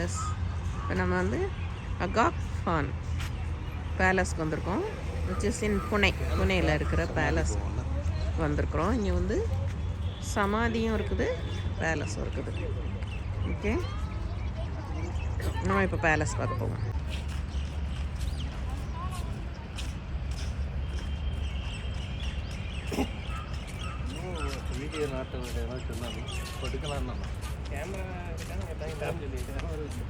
Palace. இப்போ நம்ம வந்து அகாக் ஃபான் பேலஸ்க்கு வந்திருக்கோம். விச் இஸ் இன் புனேயில் இருக்கிற பேலஸ் வந்திருக்கிறோம். இங்கே வந்து சமாதியும் இருக்குது, பேலஸும் இருக்குது. ஓகே, நம்ம இப்போ பேலஸ் பார்க்க போவோம். மீடியா நாட்டு சொன்னாங்க எடுக்கலாம் கேமரா 1892 என்னாச்சு?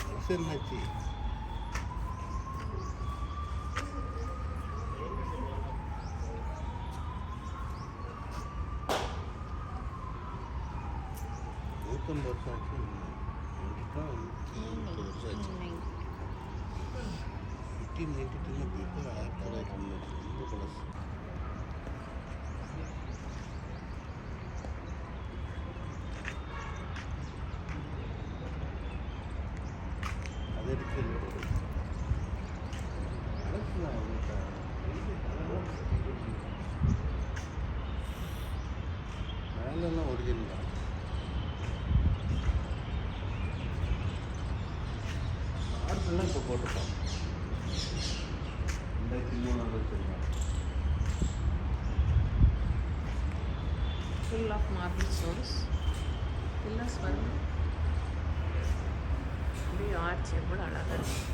வருஷம் ஆச்சு. 1892 people ஆக்டர் ரொம்ப பழசு. அது எடுத்து மேலெல்லாம் ஒரிஜினல் தான். ஆர்டர்லாம் இப்போ போட்டுருக்கோம். 2003 வச்சுருக்கோம். Full of marble stones. Villas பாருங்க, இப்படி ஆர்ச் எவ்வளோ அழகாக இருக்கு.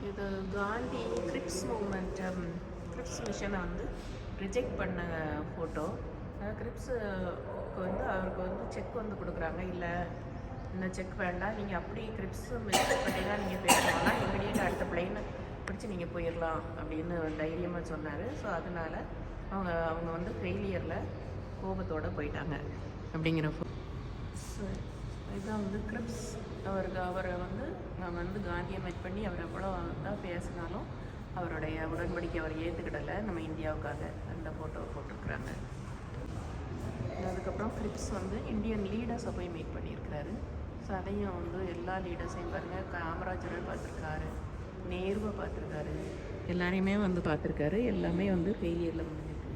இது காந்தி கிரிப்ஸ் மூமெண்ட், கிரிப்ஸ் மிஷனை வந்து ரிஜெக்ட் பண்ண ஃபோட்டோ. கிரிப்ஸுக்கு வந்து அவருக்கு வந்து செக் வந்து கொடுக்குறாங்க. இல்லை, இந்த செக் வேண்டாம், நீங்கள் அப்படி கிரிப்ஸ் மிஷன் பண்ணி தான் நீங்கள் பேசணும்னா இமீடியட்டாக அடுத்த பிளைனை பிடிச்சி நீங்கள் போயிடலாம் அப்படின்னு தைரியமாக சொன்னார். ஸோ அதனால் அவங்க வந்து ஃபெயிலியரில் கோபத்தோடு போயிட்டாங்க அப்படிங்கிற இதுதான் வந்து கிரிப்ஸ். அவரை வந்து நம்ம வந்து காந்தியை மீட் பண்ணி அவர் எவ்வளோ தான் பேசினாலும் அவருடைய உடன்படிக்கை அவர் ஏற்றுக்கிடலை நம்ம இந்தியாவுக்காக. அந்த ஃபோட்டோவை போட்டிருக்கிறாங்க. அதுக்கப்புறம் கிரிப்ஸ் வந்து இந்தியன் லீடர்ஸை போய் மீட் பண்ணியிருக்கிறாரு. ஸோ அதையும் வந்து எல்லா லீடர்ஸையும் பாருங்கள், காமராஜரை பார்த்துருக்காரு, நேருவை பார்த்துருக்காரு, எல்லாரையுமே வந்து பார்த்துருக்காரு. எல்லாமே வந்து ஃபெயிலியரில் முடிஞ்சிருக்கு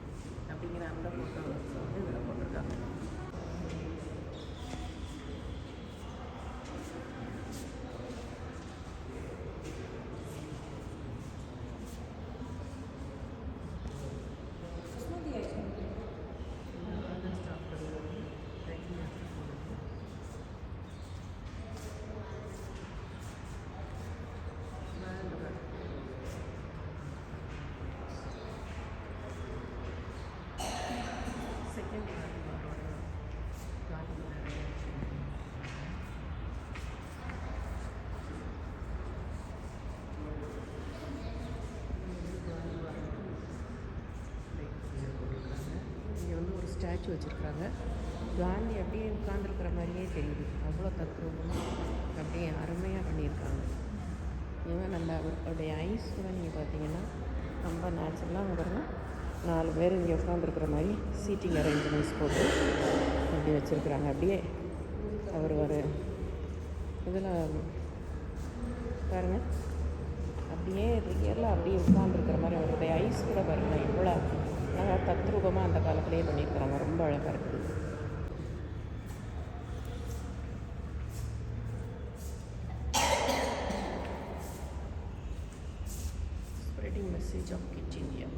அப்படிங்கிற அந்த ஃபோட்டோஸ் வந்து இதில் போட்டிருக்காங்க. ஸ்டாச்சு வச்சுருக்குறாங்க. காந்தி அப்படியே உட்காந்துருக்கிற மாதிரியே தெரியுது. அவ்வளோ தத்ரூபமாக அப்படியே அருமையாக பண்ணியிருக்காங்க. இவன் நல்லா அவருடைய ஐஸ் கூட நீங்கள் பார்த்தீங்கன்னா ரொம்ப நேச்சுரலாக பாருங்கள். 4 பேர் இங்கே உட்காந்துருக்குற மாதிரி சீட்டிங் அரேஞ்ச்மெண்ட்ஸ் போட்டு அப்படி வச்சுருக்குறாங்க. அப்படியே அவர் ஒரு இதில் பாருங்கள், அப்படியே ரியலாக அப்படியே உட்காந்துருக்கிற மாதிரி அவருடைய ஐஸ் கூட பாருங்கள் எவ்வளோ அழகாக தத்ரூபமாக அந்த காலத்துலேயே பண்ணியிருக்கிறாங்க. ரொம்ப அழகாக இருக்குது. Spreading message of Quit India.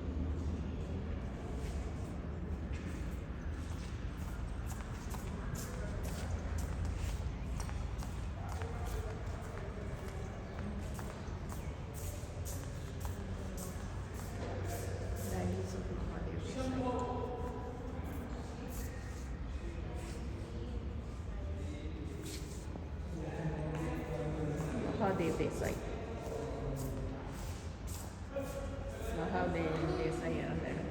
Mahadev Desai இறந்த இடம்.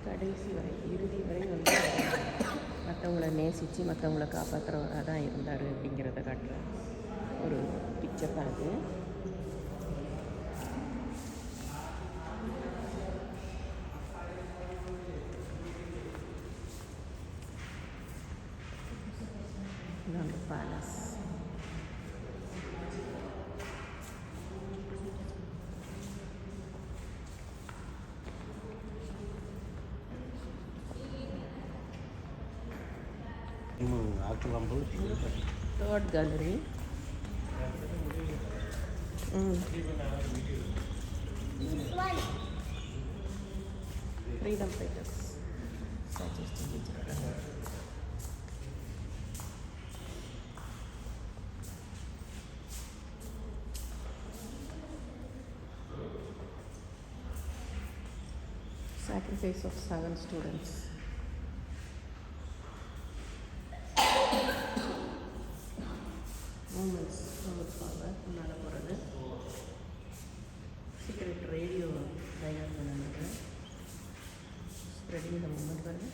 கடைசி வரை இறுதி வரை வந்து மற்றவங்கள நேசித்து மற்றவங்கள காப்பாற்றுறவராக தான் இருந்தார் அப்படிங்கிறத காட்டுற ஒரு பிக்சர் தான் அது. அந்த palace third gallery. Freedom fighters sacrifice of 7 students. Moments இருப்பாங்க முன்னால் போகிறது. சீக்ரெட் ரேடியோ டயர் பண்ணுறது. ஸ்ப்ரெடிங் த மூமெண்ட் பாருங்க.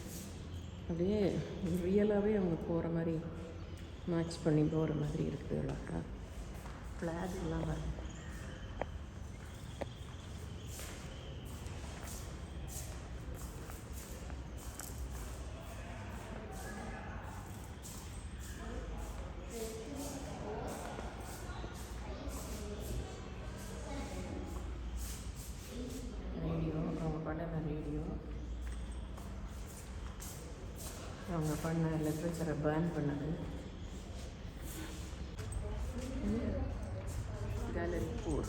அப்படியே ரியலாகவே அவங்க போகிற மாதிரி மேட்ச் பண்ணி போகிற மாதிரி இருக்குது. அழகா ஃப்ளாக் எல்லாம் பாருங்க. ரேடியோ அவங்க பண்ண லிட்ரேச்சரை பேன் பண்ணது. கேலரி 4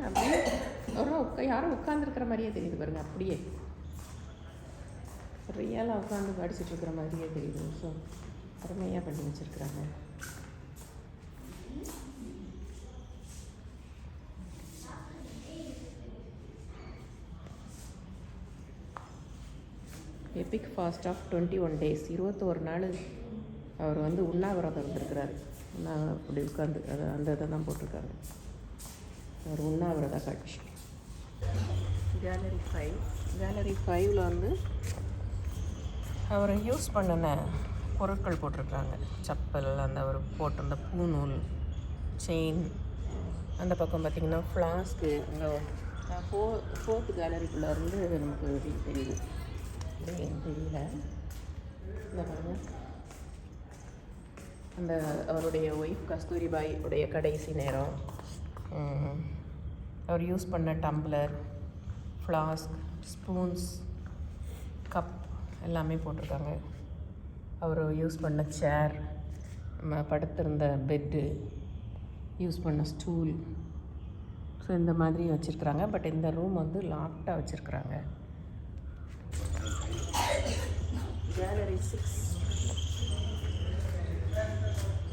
அப்படியே யாரும் உட்காந்துருக்கிற மாதிரியே தெரியுது பாருங்க. அப்படியே ரியலாக உட்காந்து படிச்சுட்ருக்கிற மாதிரியே தெரியுது. ஸோ அருமையாக பண்ணி வச்சுருக்குறாங்க. எபிக் ஃபாஸ்ட் ஆஃப் 21 days 21 நாள் அவர் வந்து உண்ணாவிரதம் இருந்திருக்கிறாரு. அப்படி உட்காந்து அந்த இதை தான் போட்டிருக்காரு. அவர் உண்ணாவிரத காட்சி. கேலரி 5 வந்து அவர் யூஸ் பண்ணின பொருட்கள் போட்டிருக்காங்க. செப்பல், அந்த அவர் போட்டிருந்த பூநூல், செயின். அந்த பக்கம் பார்த்திங்கன்னா ஃப்ளாஸ்க்கு. அங்கே ஃபோர்த் கேலரிக்குள்ளே இருந்து நமக்கு தெரியுது. தெரியல இந்த பாருங்க. அந்த அவருடைய ஒய்ஃப் கஸ்தூரிபாய் உடைய கடைசி நேரம். அவர் யூஸ் பண்ண டம்ளர், ஃப்ளாஸ்க், ஸ்பூன்ஸ், கப் எல்லாமே போட்டிருக்காங்க. அவர் யூஸ் பண்ண சேர், நம்ம படுத்திருந்த பெட்டு, யூஸ் பண்ண ஸ்டூல். ஸோ இந்த மாதிரி வச்சுருக்குறாங்க. பட் இந்த ரூம் வந்து லாக்டாக வச்சுருக்குறாங்க. Gallery 6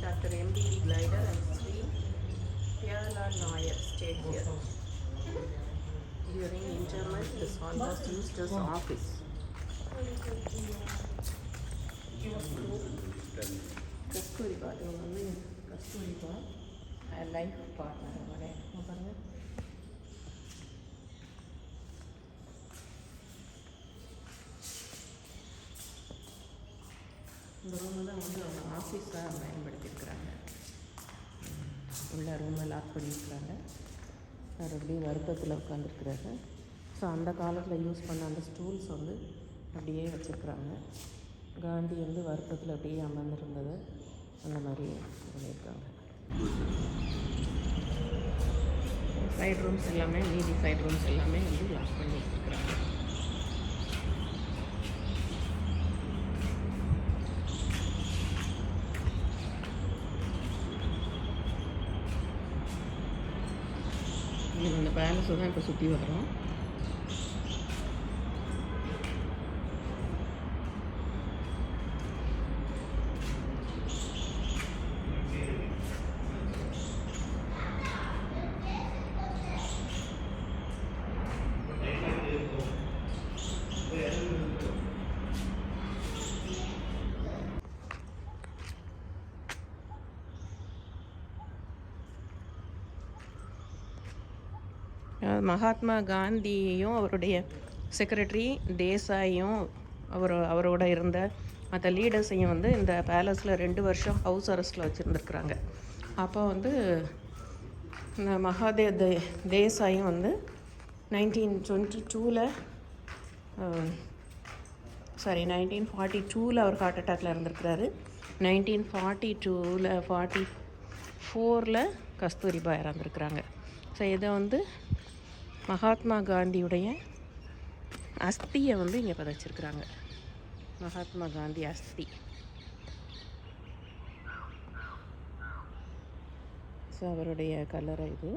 Dr. M.B. Glider and Sri Pierla Nair stayed here. During interment, this hall was used as office. Kasturba இவங்க வந்து கஸ்தூரிபா லைஃப் பார்ட்னர் அவங்களே பாருங்கள். இந்த ரூமை தான் வந்து அவங்க ஆஃபீஸாக பயன்படுத்தியிருக்கிறாங்க. உள்ள ரூமை லாக் பண்ணியிருக்கிறாங்க. அவர் அப்படியே வருத்தத்தில் உட்காந்துருக்குறாரு. ஸோ அந்த காலத்தில் யூஸ் பண்ண அந்த ஸ்டூல்ஸ் வந்து அப்படியே வச்சுருக்குறாங்க. காந்தி வந்து வருத்தத்தில் அப்படியே அமர்ந்திருந்தது அந்த மாதிரி பண்ணியிருக்காங்க. சைட் ரூம்ஸ் எல்லாமே மீதி சைட் ரூம்ஸ் எல்லாமே வந்து லாக் பண்ணி வச்சுருக்குறாங்க. இந்த பேலஸை தான் இப்போ சுற்றி வரோம். மகாத்மா காந்தியையும் அவருடைய செக்ரட்டரி தேசாயும் அவரோட இருந்த மற்ற லீடர்ஸையும் வந்து இந்த பேலஸில் 2 வருஷம் ஹவுஸ் அரெஸ்ட்டில் வச்சுருந்துருக்குறாங்க. அப்போ வந்து இந்த மகாதேவ் தேசாயும் வந்து 1942 அவர் ஹார்ட் அட்டாக்ல இருந்திருக்கிறாரு. 1944 கஸ்தூரிபா இறந்துருக்குறாங்க. ஸோ இதை வந்து மகாத்மா காந்தியுடைய அஸ்தியை வந்து இங்கே பதிச்சிருக்கிறாங்க. மகாத்மா காந்தி அஸ்தி. ஸோ அவருடைய கல்லறை இது.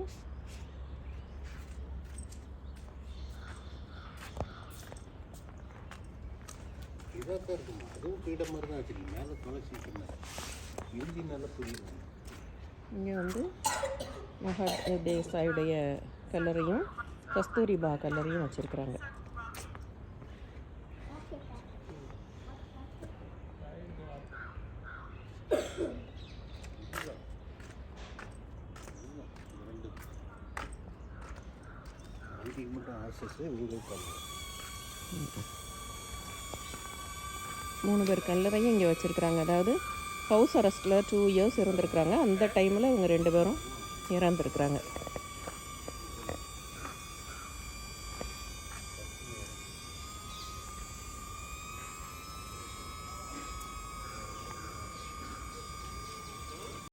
இங்கே வந்து மகாத்மா தேசாயுடைய கல்லறையும் கஸ்தூரிபா கல்லறையும் வச்சுருக்குறாங்க. மூணு பேர் கல்லறையும் இங்கே வச்சுருக்குறாங்க. அதாவது ஹவுஸ் அரெஸ்ட்டில் 2 இயர்ஸ் இருந்திருக்கிறாங்க. அந்த டைமில் இவங்க 2 பேரும் இறந்துருக்குறாங்க.